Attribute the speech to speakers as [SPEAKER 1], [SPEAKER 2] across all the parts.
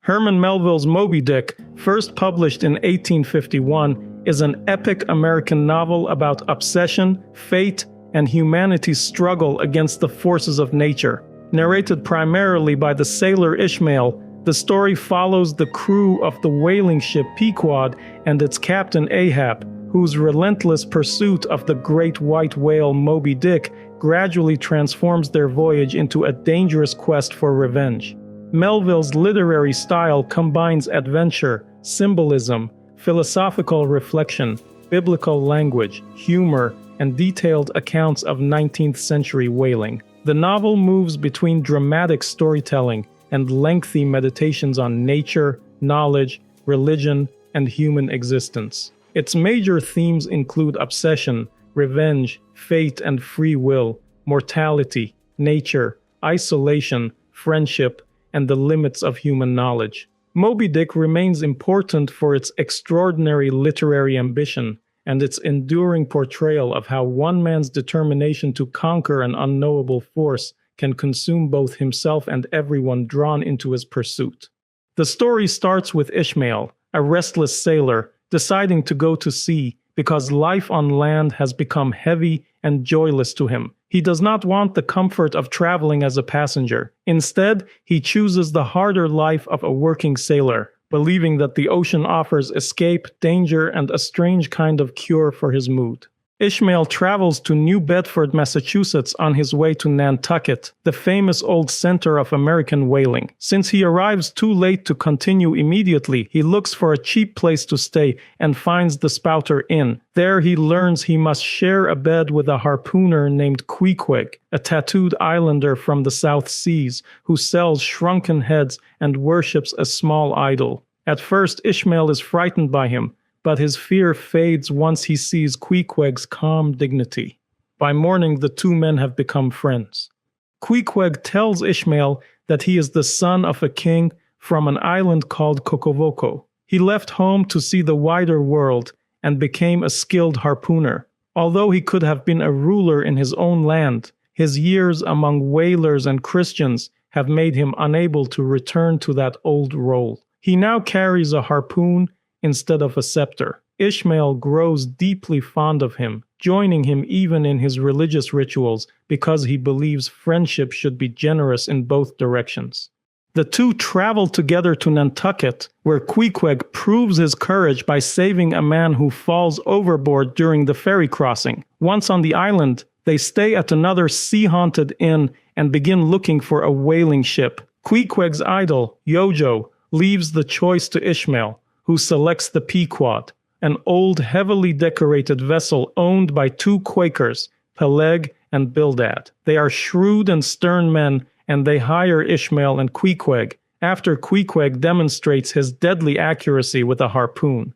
[SPEAKER 1] Herman Melville's Moby-Dick, first published in 1851, is an epic American novel about obsession, fate, and humanity's struggle against the forces of nature. Narrated primarily by the sailor Ishmael, the story follows the crew of the whaling ship Pequod and its captain Ahab, whose relentless pursuit of the great white whale Moby-Dick gradually transforms their voyage into a dangerous quest for revenge. Melville's literary style combines adventure, symbolism, philosophical reflection, biblical language, humor, and detailed accounts of 19th century whaling. The novel moves between dramatic storytelling and lengthy meditations on nature, knowledge, religion, and human existence. Its major themes include obsession, revenge, fate and free will, mortality, nature, isolation, friendship, and the limits of human knowledge. Moby-Dick remains important for its extraordinary literary ambition and its enduring portrayal of how one man's determination to conquer an unknowable force can consume both himself and everyone drawn into his pursuit. The story starts with Ishmael, a restless sailor, deciding to go to sea because life on land has become heavy and joyless to him. He does not want the comfort of traveling as a passenger. Instead, he chooses the harder life of a working sailor, believing that the ocean offers escape, danger, and a strange kind of cure for his mood. Ishmael travels to New Bedford, Massachusetts on his way to Nantucket, the famous old center of American whaling. Since he arrives too late to continue immediately, he looks for a cheap place to stay and finds the Spouter Inn. There he learns he must share a bed with a harpooner named Queequeg, a tattooed islander from the South Seas who sells shrunken heads and worships a small idol. At first, Ishmael is frightened by him, but his fear fades once he sees Queequeg's calm dignity. By morning, the two men have become friends. Queequeg tells Ishmael that he is the son of a king from an island called Kokovoko. He left home to see the wider world and became a skilled harpooner. Although he could have been a ruler in his own land, his years among whalers and Christians have made him unable to return to that old role. He now carries a harpoon instead of a scepter. Ishmael grows deeply fond of him, joining him even in his religious rituals because he believes friendship should be generous in both directions. The two travel together to Nantucket, where Queequeg proves his courage by saving a man who falls overboard during the ferry crossing. Once on the island, they stay at another sea-haunted inn and begin looking for a whaling ship. Queequeg's idol, Yojo, leaves the choice to Ishmael, who selects the Pequod, an old heavily decorated vessel owned by two Quakers, Peleg and Bildad. They are shrewd and stern men, and they hire Ishmael and Queequeg after Queequeg demonstrates his deadly accuracy with a harpoon.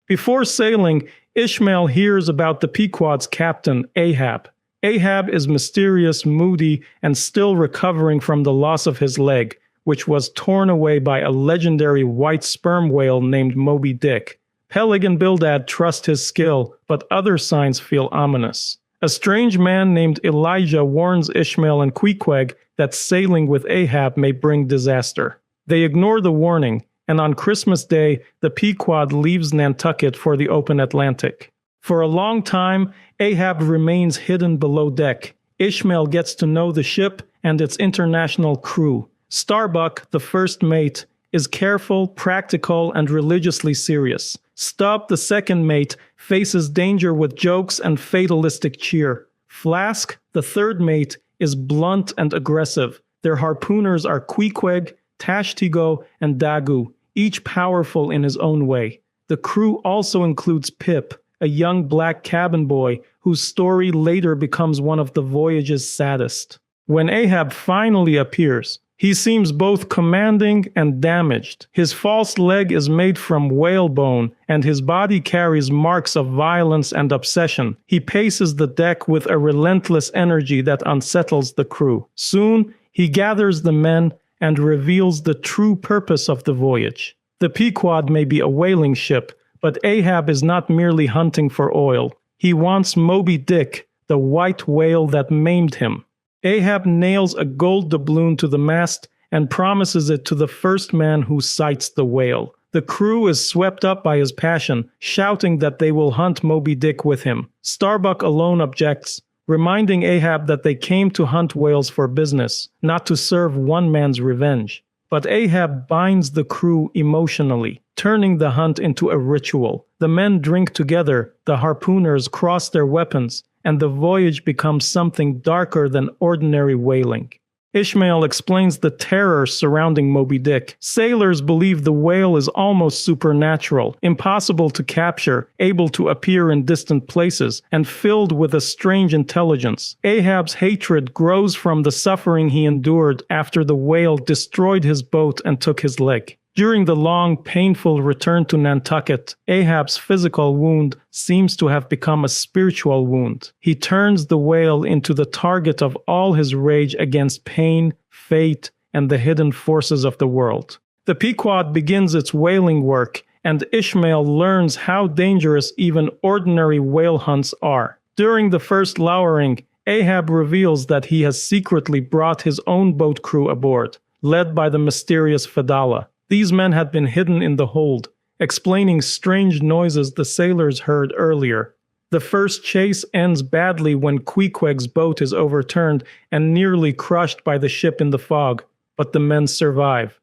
[SPEAKER 1] Before sailing, Ishmael hears about the Pequod's captain, Ahab. Ahab is mysterious, moody, and still recovering from the loss of his leg, which was torn away by a legendary white sperm whale named Moby-Dick. Peleg and Bildad trust his skill, but other signs feel ominous. A strange man named Elijah warns Ishmael and Queequeg that sailing with Ahab may bring disaster. They ignore the warning, and on Christmas Day, the Pequod leaves Nantucket for the open Atlantic. For a long time, Ahab remains hidden below deck. Ishmael gets to know the ship and its international crew. Starbuck, the first mate, is careful, practical, and religiously serious. Stubb, the second mate, faces danger with jokes and fatalistic cheer. Flask, the third mate, is blunt and aggressive. Their harpooners are Queequeg, Tashtigo, and Dagu, each powerful in his own way. The crew also includes Pip, a young black cabin boy whose story later becomes one of the voyage's saddest. When Ahab finally appears, he seems both commanding and damaged. His false leg is made from whalebone, and his body carries marks of violence and obsession. He paces the deck with a relentless energy that unsettles the crew. Soon, he gathers the men and reveals the true purpose of the voyage. The Pequod may be a whaling ship, but Ahab is not merely hunting for oil. He wants Moby-Dick, the white whale that maimed him. Ahab nails a gold doubloon to the mast and promises it to the first man who sights the whale. The crew is swept up by his passion, shouting that they will hunt Moby-Dick with him. Starbuck alone objects, reminding Ahab that they came to hunt whales for business, not to serve one man's revenge. But Ahab binds the crew emotionally, turning the hunt into a ritual. The men drink together, the harpooners cross their weapons, and the voyage becomes something darker than ordinary whaling. Ishmael explains the terror surrounding Moby-Dick. Sailors believe the whale is almost supernatural, impossible to capture, able to appear in distant places, and filled with a strange intelligence. Ahab's hatred grows from the suffering he endured after the whale destroyed his boat and took his leg. During the long, painful return to Nantucket, Ahab's physical wound seems to have become a spiritual wound. He turns the whale into the target of all his rage against pain, fate, and the hidden forces of the world. The Pequod begins its whaling work, and Ishmael learns how dangerous even ordinary whale hunts are. During the first lowering, Ahab reveals that he has secretly brought his own boat crew aboard, led by the mysterious Fedallah. These men had been hidden in the hold, explaining strange noises the sailors heard earlier. The first chase ends badly when Queequeg's boat is overturned and nearly crushed by the ship in the fog, but the men survive.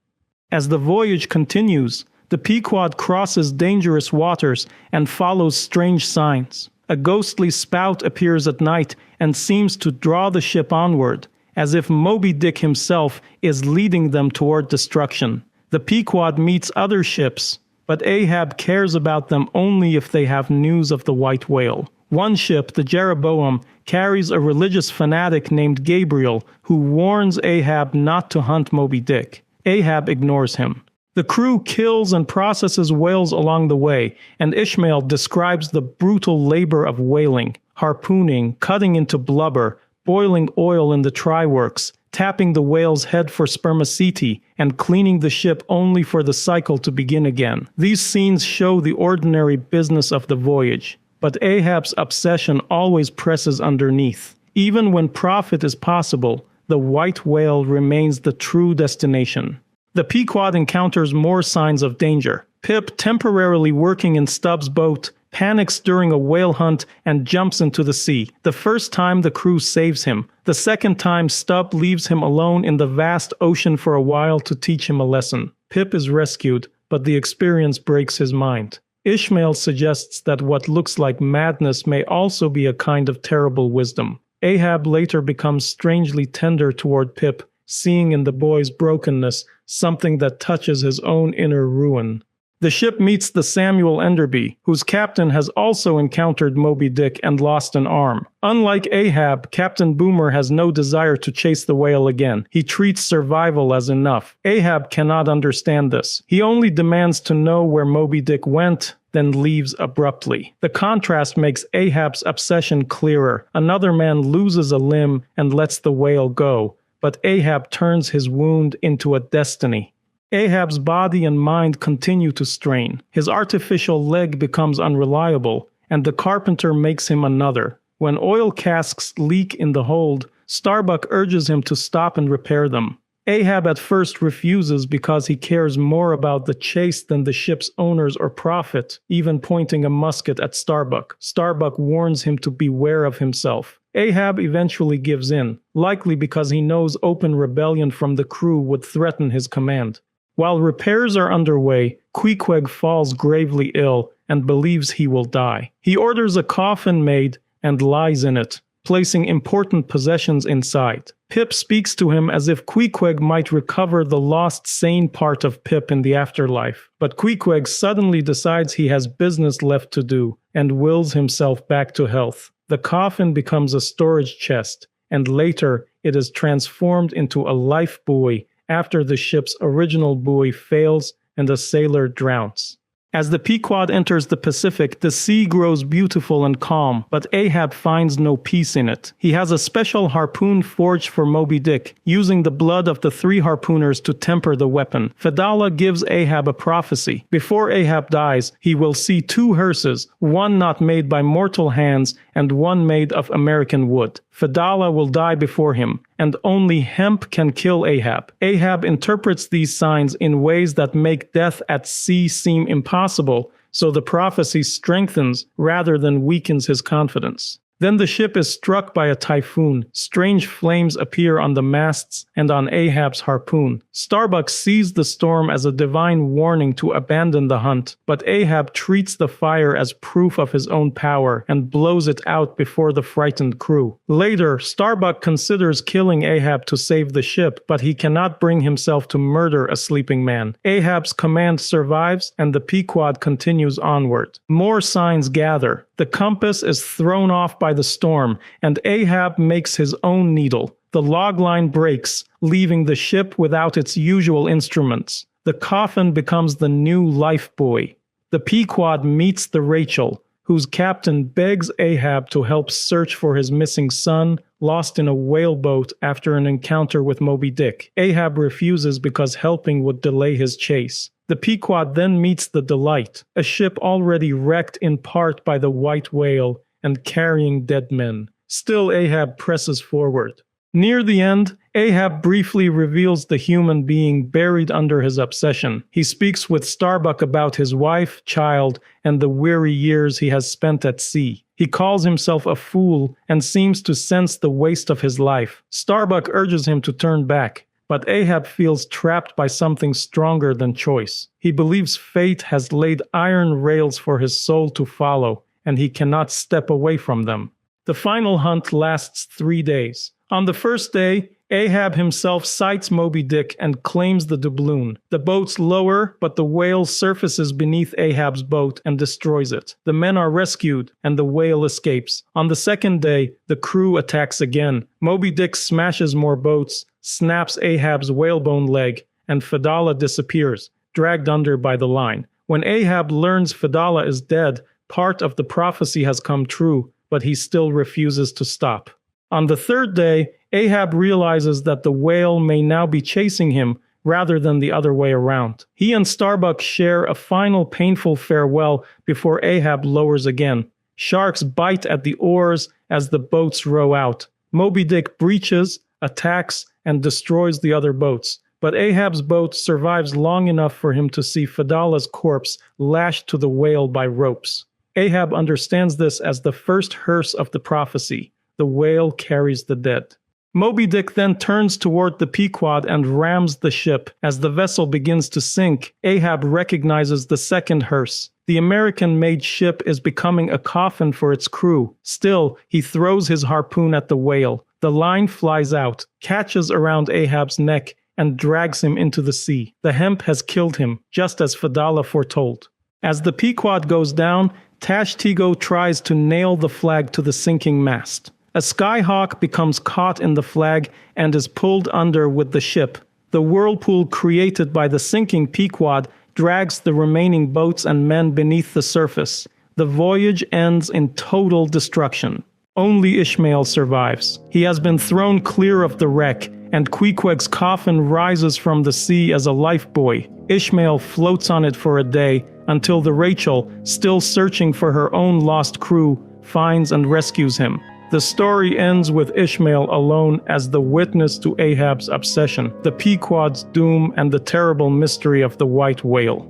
[SPEAKER 1] As the voyage continues, the Pequod crosses dangerous waters and follows strange signs. A ghostly spout appears at night and seems to draw the ship onward, as if Moby-Dick himself is leading them toward destruction. The Pequod meets other ships, but Ahab cares about them only if they have news of the white whale. One ship, the Jeroboam, carries a religious fanatic named Gabriel who warns Ahab not to hunt Moby-Dick. Ahab ignores him. The crew kills and processes whales along the way, and Ishmael describes the brutal labor of whaling, harpooning, cutting into blubber, boiling oil in the try-works, tapping the whale's head for spermaceti, and cleaning the ship only for the cycle to begin again. These scenes show the ordinary business of the voyage, but Ahab's obsession always presses underneath. Even when profit is possible, the white whale remains the true destination. The Pequod encounters more signs of danger. Pip, temporarily working in Stubbs' boat, panics during a whale hunt and jumps into the sea. The first time the crew saves him. The second time Stubb leaves him alone in the vast ocean for a while to teach him a lesson. Pip is rescued, but the experience breaks his mind. Ishmael suggests that what looks like madness may also be a kind of terrible wisdom. Ahab later becomes strangely tender toward Pip, seeing in the boy's brokenness something that touches his own inner ruin. The ship meets the Samuel Enderby, whose captain has also encountered Moby-Dick and lost an arm. Unlike Ahab, Captain Boomer has no desire to chase the whale again. He treats survival as enough. Ahab cannot understand this. He only demands to know where Moby-Dick went, then leaves abruptly. The contrast makes Ahab's obsession clearer. Another man loses a limb and lets the whale go, but Ahab turns his wound into a destiny. Ahab's body and mind continue to strain. His artificial leg becomes unreliable, and the carpenter makes him another. When oil casks leak in the hold, Starbuck urges him to stop and repair them. Ahab at first refuses because he cares more about the chase than the ship's owners or profit, even pointing a musket at Starbuck. Starbuck warns him to beware of himself. Ahab eventually gives in, likely because he knows open rebellion from the crew would threaten his command. While repairs are underway, Queequeg falls gravely ill and believes he will die. He orders a coffin made and lies in it, placing important possessions inside. Pip speaks to him as if Queequeg might recover the lost sane part of Pip in the afterlife, but Queequeg suddenly decides he has business left to do and wills himself back to health. The coffin becomes a storage chest, and later it is transformed into a life buoy after the ship's original buoy fails and a sailor drowns. As the Pequod enters the Pacific, the sea grows beautiful and calm, but Ahab finds no peace in it. He has a special harpoon forged for Moby-Dick, using the blood of the 3 harpooners to temper the weapon. Fedallah gives Ahab a prophecy. Before Ahab dies, he will see 2 hearses, one not made by mortal hands and one made of American wood. Fedallah will die before him, and only hemp can kill Ahab. Ahab interprets these signs in ways that make death at sea seem impossible, so the prophecy strengthens rather than weakens his confidence. Then the ship is struck by a typhoon. Strange flames appear on the masts and on Ahab's harpoon. Starbuck sees the storm as a divine warning to abandon the hunt, but Ahab treats the fire as proof of his own power and blows it out before the frightened crew. Later, Starbuck considers killing Ahab to save the ship, but he cannot bring himself to murder a sleeping man. Ahab's command survives, and the Pequod continues onward. More signs gather. The compass is thrown off by the storm, and Ahab makes his own needle. The log line breaks, leaving the ship without its usual instruments. The coffin becomes the new life buoy. The Pequod meets the Rachel, whose captain begs Ahab to help search for his missing son, lost in a whaleboat after an encounter with Moby-Dick. Ahab refuses because helping would delay his chase. The Pequod then meets the Delight, a ship already wrecked in part by the white whale and carrying dead men. Still, Ahab presses forward. Near the end, Ahab briefly reveals the human being buried under his obsession. He speaks with Starbuck about his wife, child, and the weary years he has spent at sea. He calls himself a fool and seems to sense the waste of his life. Starbuck urges him to turn back, but Ahab feels trapped by something stronger than choice. He believes fate has laid iron rails for his soul to follow, and he cannot step away from them. The final hunt lasts 3 days. On the first day, Ahab himself sights Moby-Dick and claims the doubloon. The boats lower, but the whale surfaces beneath Ahab's boat and destroys it. The men are rescued, and the whale escapes. On the second day, the crew attacks again. Moby-Dick smashes more boats, snaps Ahab's whalebone leg, and Fedallah disappears, dragged under by the line. When Ahab learns Fedallah is dead, part of the prophecy has come true, but he still refuses to stop. On the third day, Ahab realizes that the whale may now be chasing him rather than the other way around. He and Starbuck share a final painful farewell before Ahab lowers again. Sharks bite at the oars as the boats row out. Moby-Dick breaches, attacks, and destroys the other boats. But Ahab's boat survives long enough for him to see Fedallah's corpse lashed to the whale by ropes. Ahab understands this as the first hearse of the prophecy. The whale carries the dead. Moby-Dick then turns toward the Pequod and rams the ship. As the vessel begins to sink, Ahab recognizes the second hearse. The American-made ship is becoming a coffin for its crew. Still, he throws his harpoon at the whale. The line flies out, catches around Ahab's neck, and drags him into the sea. The hemp has killed him, just as Fedallah foretold. As the Pequod goes down, Tashtigo tries to nail the flag to the sinking mast. A skyhawk becomes caught in the flag and is pulled under with the ship. The whirlpool created by the sinking Pequod drags the remaining boats and men beneath the surface. The voyage ends in total destruction. Only Ishmael survives. He has been thrown clear of the wreck, and Queequeg's coffin rises from the sea as a lifebuoy. Ishmael floats on it for a day until the Rachel, still searching for her own lost crew, finds and rescues him. The story ends with Ishmael alone as the witness to Ahab's obsession, the Pequod's doom, and the terrible mystery of the white whale.